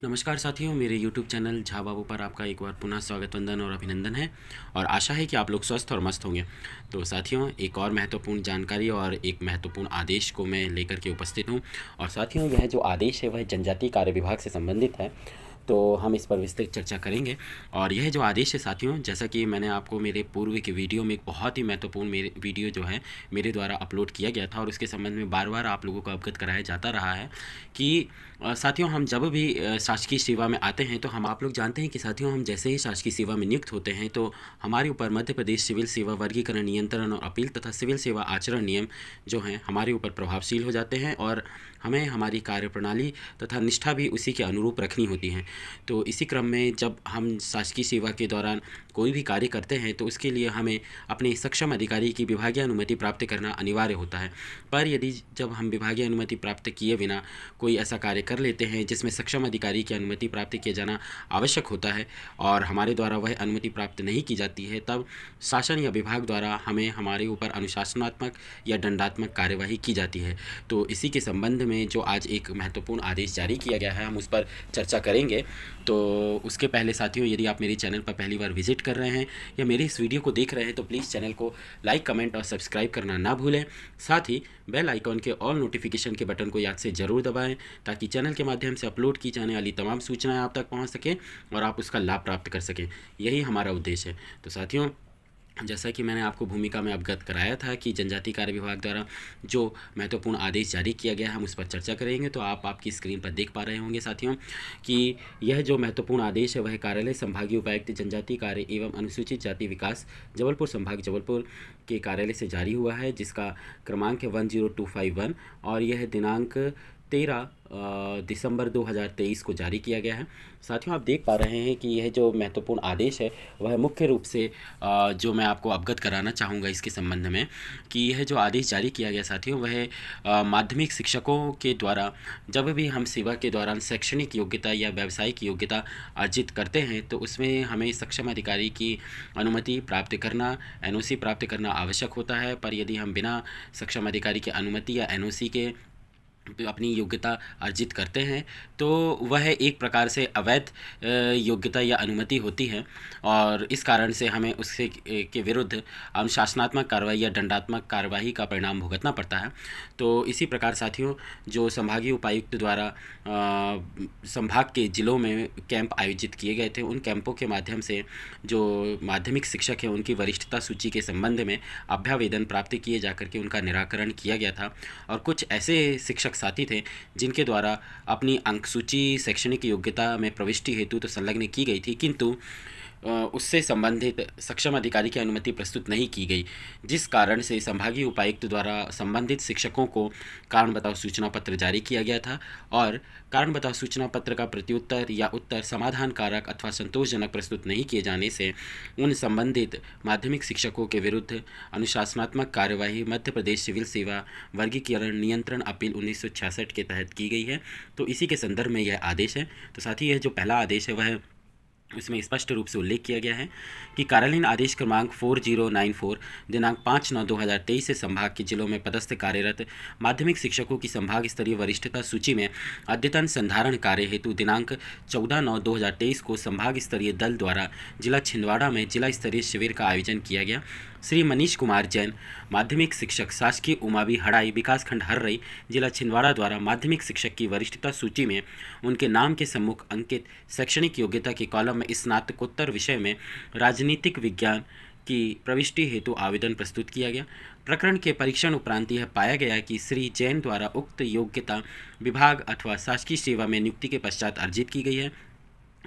नमस्कार साथियों, मेरे YouTube चैनल झा बाबू पर आपका एक बार पुनः स्वागत, वंदन और अभिनंदन है। और आशा है कि आप लोग स्वस्थ और मस्त होंगे। तो साथियों, एक और महत्वपूर्ण जानकारी और एक महत्वपूर्ण आदेश को मैं लेकर के उपस्थित हूँ। और साथियों, यह जो आदेश है वह जनजातीय कार्य विभाग से संबंधित है, तो हम इस पर विस्तृत चर्चा करेंगे। और यह जो आदेश है साथियों, जैसा कि मैंने आपको मेरे पूर्व के वीडियो में एक बहुत ही महत्वपूर्ण मेरे वीडियो जो है मेरे द्वारा अपलोड किया गया था और उसके संबंध में बार बार आप लोगों को अवगत कराया जाता रहा है कि साथियों, हम जब भी शासकीय सेवा में आते हैं तो हम आप लोग जानते हैं कि साथियों, हम जैसे ही शासकीय सेवा में नियुक्त होते हैं तो हमारे ऊपर मध्य प्रदेश सिविल सेवा वर्गीकरण नियंत्रण और अपील तथा सिविल सेवा आचरण नियम जो हैं हमारे ऊपर प्रभावशील हो जाते हैं और हमें हमारी कार्यप्रणाली तथा निष्ठा भी उसी के अनुरूप रखनी होती हैं। तो इसी क्रम में जब हम शासकीय सेवा के दौरान कोई भी कार्य करते हैं तो उसके लिए हमें अपने सक्षम अधिकारी की विभागीय अनुमति प्राप्त करना अनिवार्य होता है। पर यदि जब हम विभागीय अनुमति प्राप्त किए बिना कोई ऐसा कार्य कर लेते हैं जिसमें सक्षम अधिकारी की अनुमति प्राप्त किया जाना आवश्यक होता है और हमारे द्वारा वह अनुमति प्राप्त नहीं की जाती है, तब शासन या विभाग द्वारा हमें हमारे ऊपर अनुशासनात्मक या दंडात्मक कार्यवाही की जाती है। तो इसी के संबंध में जो आज एक महत्वपूर्ण आदेश जारी किया गया है, हम उस पर चर्चा करेंगे। तो उसके पहले साथियों, यदि आप मेरे चैनल पर पहली बार विजिट कर रहे हैं या मेरे इस वीडियो को देख रहे हैं तो प्लीज़ चैनल को लाइक, कमेंट और सब्सक्राइब करना ना भूलें। साथ ही बेल आइकॉन के ऑल नोटिफिकेशन के बटन को याद से ज़रूर दबाएं ताकि चैनल के माध्यम से अपलोड की जाने वाली तमाम सूचनाएं आप तक पहुंच सकें और आप उसका लाभ प्राप्त कर सकें। यही हमारा उद्देश्य है। तो साथियों, जैसा कि मैंने आपको भूमिका में अवगत कराया था कि जनजातीय कार्य विभाग द्वारा जो महत्वपूर्ण आदेश जारी किया गया है हम उस पर चर्चा करेंगे। तो आप आपकी स्क्रीन पर देख पा रहे होंगे साथियों कि यह जो महत्वपूर्ण आदेश है वह कार्यालय संभागीय उपायुक्त जनजातीय कार्य एवं अनुसूचित जाति विकास जबलपुर संभाग जबलपुर के कार्यालय से जारी हुआ है, जिसका क्रमांक है 10251 और यह दिनांक 13 दिसंबर 2023 को जारी किया गया है। साथियों, आप देख पा रहे हैं कि यह जो महत्वपूर्ण आदेश है वह मुख्य रूप से जो मैं आपको अवगत कराना चाहूँगा इसके संबंध में कि यह जो आदेश जारी किया गया साथियों वह माध्यमिक शिक्षकों के द्वारा जब भी हम सेवा के दौरान शैक्षणिक योग्यता या व्यावसायिक योग्यता अर्जित करते हैं तो उसमें हमें सक्षम अधिकारी की अनुमति प्राप्त करना, एनओसी प्राप्त करना आवश्यक होता है। पर यदि हम बिना सक्षम अधिकारी की अनुमति या एनओसी के अपनी योग्यता अर्जित करते हैं तो वह एक प्रकार से अवैध योग्यता या अनुमति होती है और इस कारण से हमें उससे के विरुद्ध अनुशासनात्मक कार्रवाई या दंडात्मक कार्यवाही का परिणाम भुगतना पड़ता है। तो इसी प्रकार साथियों, जो संभागीय उपायुक्त द्वारा संभाग के ज़िलों में कैंप आयोजित किए गए थे, उन कैंपों के माध्यम से जो माध्यमिक शिक्षक हैं उनकी वरिष्ठता सूची के संबंध में अभ्यावेदन प्राप्त किए जाकर के उनका निराकरण किया गया था। और कुछ ऐसे शिक्षक साथी थे जिनके द्वारा अपनी अंक सूची शैक्षणिक योग्यता में प्रविष्टि हेतु तो संलग्न की गई थी, किंतु उससे संबंधित सक्षम अधिकारी की अनुमति प्रस्तुत नहीं की गई, जिस कारण से संभागीय उपायुक्त द्वारा संबंधित शिक्षकों को कारण बताओ सूचना पत्र जारी किया गया था। और कारण बताओ सूचना पत्र का प्रत्युत्तर या उत्तर समाधान कारक अथवा संतोषजनक प्रस्तुत नहीं किए जाने से उन संबंधित माध्यमिक शिक्षकों के विरुद्ध अनुशासनात्मक कार्यवाही मध्य प्रदेश सिविल सेवा वर्गीकरण नियंत्रण अपील 1966 के तहत की गई है। तो इसी के संदर्भ में यह आदेश है। तो साथ ही यह जो पहला आदेश है वह इसमें स्पष्ट रूप से उल्लेख किया गया है कि कार्यालयीन आदेश क्रमांक 4094 दिनांक 5/9/2023 से संभाग के जिलों में पदस्थ कार्यरत माध्यमिक शिक्षकों की संभाग स्तरीय वरिष्ठता सूची में अद्यतन संधारण कार्य हेतु दिनांक 14/9/2023 को संभाग स्तरीय दल द्वारा जिला छिंदवाड़ा में जिला स्तरीय शिविर का आयोजन किया गया। श्री मनीष कुमार जैन, माध्यमिक शिक्षक, शासकीय उमावी हड़ाई, विकासखंड हर्रई, जिला छिंदवाड़ा द्वारा माध्यमिक शिक्षक की वरिष्ठता सूची में उनके नाम के सम्मुख अंकित शैक्षणिक योग्यता के कॉलम में स्नातकोत्तर विषय में राजनीतिक विज्ञान की प्रविष्टि हेतु आवेदन प्रस्तुत किया गया। प्रकरण के परीक्षण उपरांत यह पाया गया कि श्री जैन द्वारा उक्त योग्यता विभाग अथवा शासकीय सेवा में नियुक्ति के पश्चात अर्जित की गई है।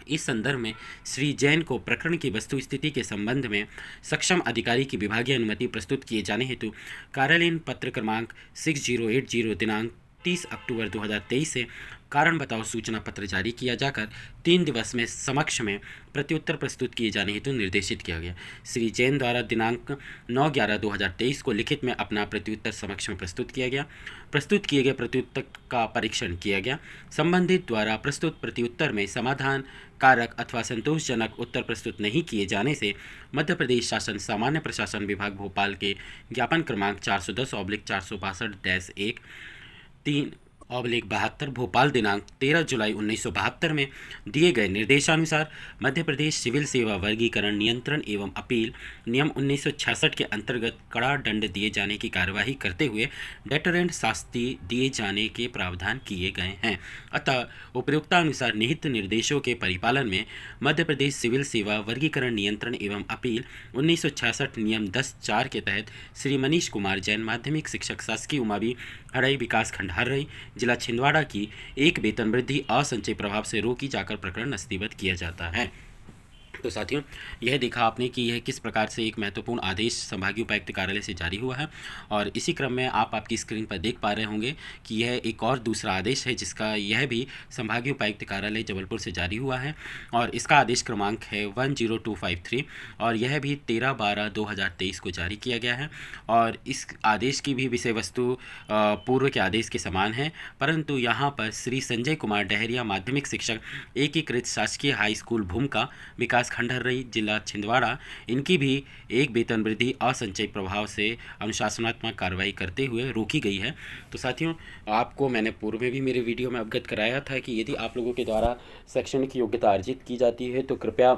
इस संदर्भ में श्री जैन को प्रकरण की वस्तु स्थिति के संबंध में सक्षम अधिकारी की विभागीय अनुमति प्रस्तुत किए जाने हेतु कार्यालयीन पत्र क्रमांक 6080 दिनांक 30 अक्टूबर 2023 से कारण बताओ सूचना पत्र जारी किया जाकर 3 दिवस में समक्ष में प्रत्युत्तर प्रस्तुत किए जाने हेतु निर्देशित किया गया। श्री जैन द्वारा दिनांक 9/11/2023 को लिखित में अपना प्रत्युत्तर समक्ष में प्रस्तुत किया गया। प्रस्तुत किए गए प्रत्युत्तर का परीक्षण किया गया। संबंधित द्वारा प्रस्तुत प्रत्युत्तर में समाधान कारक अथवा संतोषजनक उत्तर प्रस्तुत नहीं किए जाने से मध्य प्रदेश शासन सामान्य प्रशासन विभाग भोपाल के ज्ञापन क्रमांक 410/462-1 3 /72 भोपाल दिनांक 13 जुलाई 1972 में दिए गए निर्देशानुसार मध्य प्रदेश सिविल सेवा वर्गीकरण नियंत्रण एवं अपील नियम 1966 के अंतर्गत कड़ा दंड दिए जाने की कार्यवाही करते हुए डेटरेंट शास्ति दिए जाने के प्रावधान किए गए हैं। अतः उपयुक्तानुसार निहित निर्देशों के परिपालन में मध्य प्रदेश सिविल सेवा वर्गीकरण नियंत्रण एवं अपील 1966 नियम 10(4) के तहत श्री मनीष कुमार जैन माध्यमिक शिक्षक शासकीय उमावी हड़ई विकास खंड हर्रई जिला छिंदवाड़ा की एक वेतन वृद्धि असंचय प्रभाव से रोकी जाकर प्रकरण नस्तीबद्ध किया जाता है। तो साथियों, यह देखा आपने कि यह किस प्रकार से एक महत्वपूर्ण आदेश संभागीय उपायुक्त कार्यालय से जारी हुआ है, और इसी क्रम में आप आपकी स्क्रीन पर देख पा रहे होंगे कि यह एक और दूसरा आदेश है जिसका यह भी संभागीय उपायुक्त कार्यालय जबलपुर से जारी हुआ है, और इसका आदेश क्रमांक है 10253 और यह भी 13/12/2023 को जारी किया गया है। और इस आदेश की भी विषय वस्तु पूर्व के आदेश के समान है, परंतु यहाँ पर श्री संजय कुमार डहरिया माध्यमिक शिक्षक एकीकृत शासकीय हाई स्कूल भूमका विकास खंड हर्रई जिला छिंदवाड़ा, इनकी भी एक वेतन वृद्धि असंचय प्रभाव से अनुशासनात्मक कार्रवाई करते हुए रोकी गई है। तो साथियों, आपको मैंने पूर्व में भी मेरे वीडियो में अवगत कराया था कि यदि आप लोगों के द्वारा शैक्षणिक योग्यता अर्जित की जाती है तो कृपया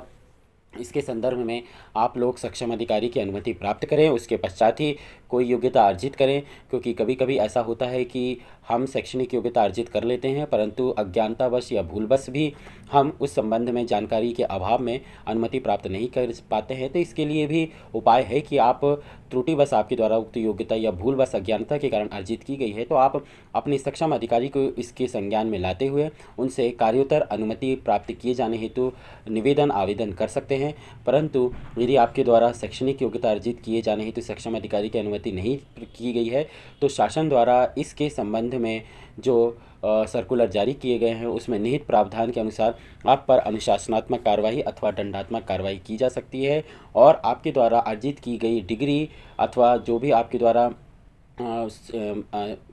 इसके संदर्भ में आप लोग सक्षम अधिकारी की अनुमति प्राप्त करें, उसके पश्चात ही कोई योग्यता अर्जित करें, क्योंकि कभी कभी ऐसा होता है कि हम शैक्षणिक योग्यता अर्जित कर लेते हैं परंतु अज्ञानतावश या भूलवश भी हम उस संबंध में जानकारी के अभाव में अनुमति प्राप्त नहीं कर पाते हैं। तो इसके लिए भी उपाय है कि आप त्रुटिवश आपके द्वारा उक्त योग्यता या भूलवश अज्ञानता के कारण अर्जित की गई है तो आप अपने सक्षम अधिकारी को इसके संज्ञान में लाते हुए उनसे कार्योत्तर अनुमति प्राप्त किए जाने हेतु निवेदन आवेदन कर सकते हैं। परंतु यदि आपके द्वारा शैक्षणिक योग्यता अर्जित किए जाने हेतु सक्षम अधिकारी की अनुमति नहीं की गई है तो शासन द्वारा इसके संबंध में जो सर्कुलर जारी किए गए हैं उसमें निहित प्रावधान के अनुसार आप पर अनुशासनात्मक कार्रवाई अथवा दंडात्मक कार्रवाई की जा सकती है, और आपके द्वारा अर्जित की गई डिग्री अथवा जो भी आपके द्वारा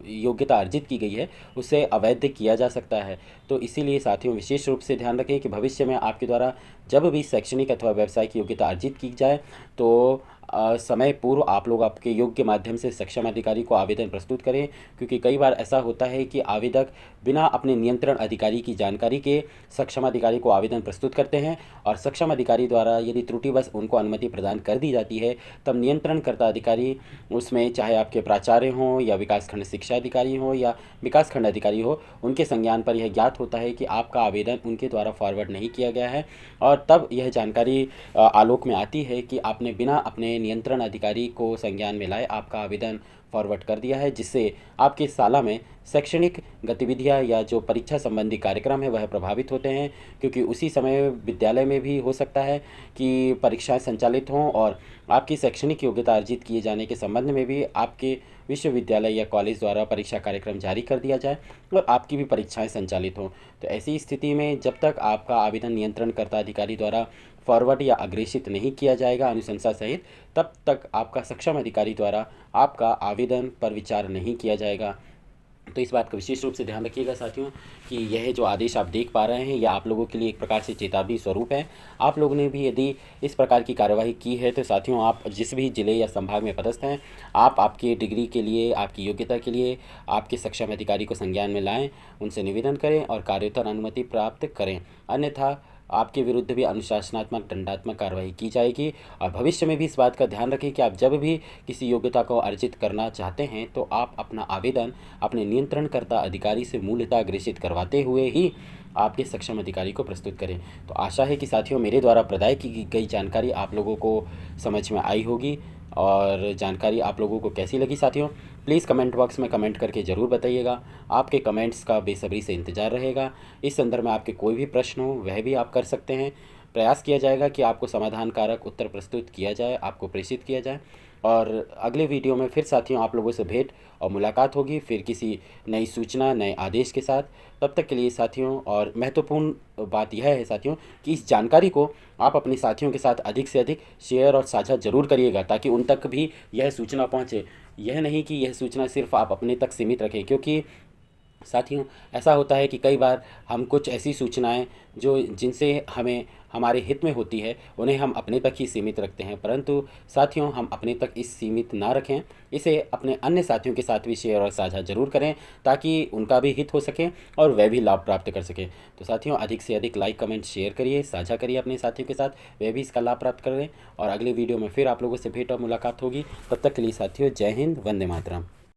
योग्यता अर्जित की गई है उसे अवैध किया जा सकता है। तो इसीलिए साथियों, विशेष रूप से ध्यान रखें कि भविष्य में आपके द्वारा जब भी शैक्षणिक अथवा व्यावसायिक योग्यता अर्जित की जाए तो समय पूर्व आप लोग आपके योग्य माध्यम से सक्षम अधिकारी को आवेदन प्रस्तुत करें, क्योंकि कई बार ऐसा होता है कि आवेदक बिना अपने नियंत्रण अधिकारी की जानकारी के सक्षम अधिकारी को आवेदन प्रस्तुत करते हैं, और सक्षम अधिकारी द्वारा यदि त्रुटिवश उनको अनुमति प्रदान कर दी जाती है तब नियंत्रणकर्ता अधिकारी उसमें चाहे आपके प्राचार्य हों या विकासखंड शिक्षा अधिकारी हों या विकासखंड अधिकारी हो, उनके संज्ञान पर यह ज्ञात होता है कि आपका आवेदन उनके द्वारा फॉरवर्ड नहीं किया गया है, और तब यह जानकारी आलोक में आती है कि आपने बिना अपने नियंत्रण अधिकारी को संज्ञान में लाए आपका आवेदन फॉरवर्ड कर दिया है, जिससे आपके साला में शैक्षणिक गतिविधियां या जो परीक्षा संबंधी कार्यक्रम है वह प्रभावित होते हैं, क्योंकि उसी समय विद्यालय में भी हो सकता है कि परीक्षाएं संचालित हों और आपकी शैक्षणिक योग्यता अर्जित किए जाने के संबंध में भी आपके विश्वविद्यालय या कॉलेज द्वारा परीक्षा कार्यक्रम जारी कर दिया जाए और आपकी भी परीक्षाएं संचालित हों। तो ऐसी स्थिति में जब तक आपका आवेदन नियंत्रणकर्ता अधिकारी द्वारा फॉरवर्ड या अग्रेषित नहीं किया जाएगा अनुशंसा सहित, तब तक आपका सक्षम अधिकारी द्वारा आपका आवेदन पर विचार नहीं किया जाएगा। तो इस बात का विशेष रूप से ध्यान रखिएगा साथियों कि यह जो आदेश आप देख पा रहे हैं यह आप लोगों के लिए एक प्रकार से चेतावनी स्वरूप है। आप लोगों ने भी यदि इस प्रकार की कार्यवाही की है तो साथियों, आप जिस भी जिले या संभाग में पदस्थ हैं, आप आपके डिग्री के लिए, आपकी योग्यता के लिए आपके सक्षम अधिकारी को संज्ञान में लाएं, उनसे निवेदन करें और कार्योत्तर अनुमति प्राप्त करें, अन्यथा आपके विरुद्ध भी अनुशासनात्मक दंडात्मक कार्रवाई की जाएगी। और भविष्य में भी इस बात का ध्यान रखें कि आप जब भी किसी योग्यता को अर्जित करना चाहते हैं तो आप अपना आवेदन अपने नियंत्रणकर्ता अधिकारी से मूलतः अग्रेषित करवाते हुए ही आपके सक्षम अधिकारी को प्रस्तुत करें। तो आशा है कि साथियों, मेरे द्वारा प्रदाय की गई जानकारी आप लोगों को समझ में आई होगी, और जानकारी आप लोगों को कैसी लगी साथियों, प्लीज़ कमेंट बॉक्स में कमेंट करके ज़रूर बताइएगा। आपके कमेंट्स का बेसब्री से इंतज़ार रहेगा। इस संदर्भ में आपके कोई भी प्रश्न हो वह भी आप कर सकते हैं। प्रयास किया जाएगा कि आपको समाधान कारक उत्तर प्रस्तुत किया जाए, आपको प्रेषित किया जाए, और अगले वीडियो में फिर साथियों आप लोगों से भेंट और मुलाकात होगी फिर किसी नई सूचना, नए आदेश के साथ। तब तक के लिए साथियों, और महत्वपूर्ण बात यह है साथियों कि इस जानकारी को आप अपने साथियों के साथ अधिक से अधिक शेयर और साझा ज़रूर करिएगा ताकि उन तक भी यह सूचना पहुंचे। यह नहीं कि यह सूचना सिर्फ आप अपने तक सीमित रखें, क्योंकि साथियों, ऐसा होता है कि कई बार हम कुछ ऐसी सूचनाएं जो जिनसे हमें हमारे हित में होती है उन्हें हम अपने तक ही सीमित रखते हैं, परंतु साथियों हम अपने तक इस सीमित ना रखें, इसे अपने अन्य साथियों के साथ भी शेयर और साझा ज़रूर करें ताकि उनका भी हित हो सके और वह भी लाभ प्राप्त कर सकें। तो साथियों, अधिक से अधिक लाइक कमेंट शेयर करिए, साझा करिए अपने साथियों के साथ, वे भी इसका लाभ प्राप्त करें। और अगले वीडियो में फिर आप लोगों से भेंट और मुलाकात होगी। तब तक के लिए साथियों, जय हिंद, वंदे मातरम।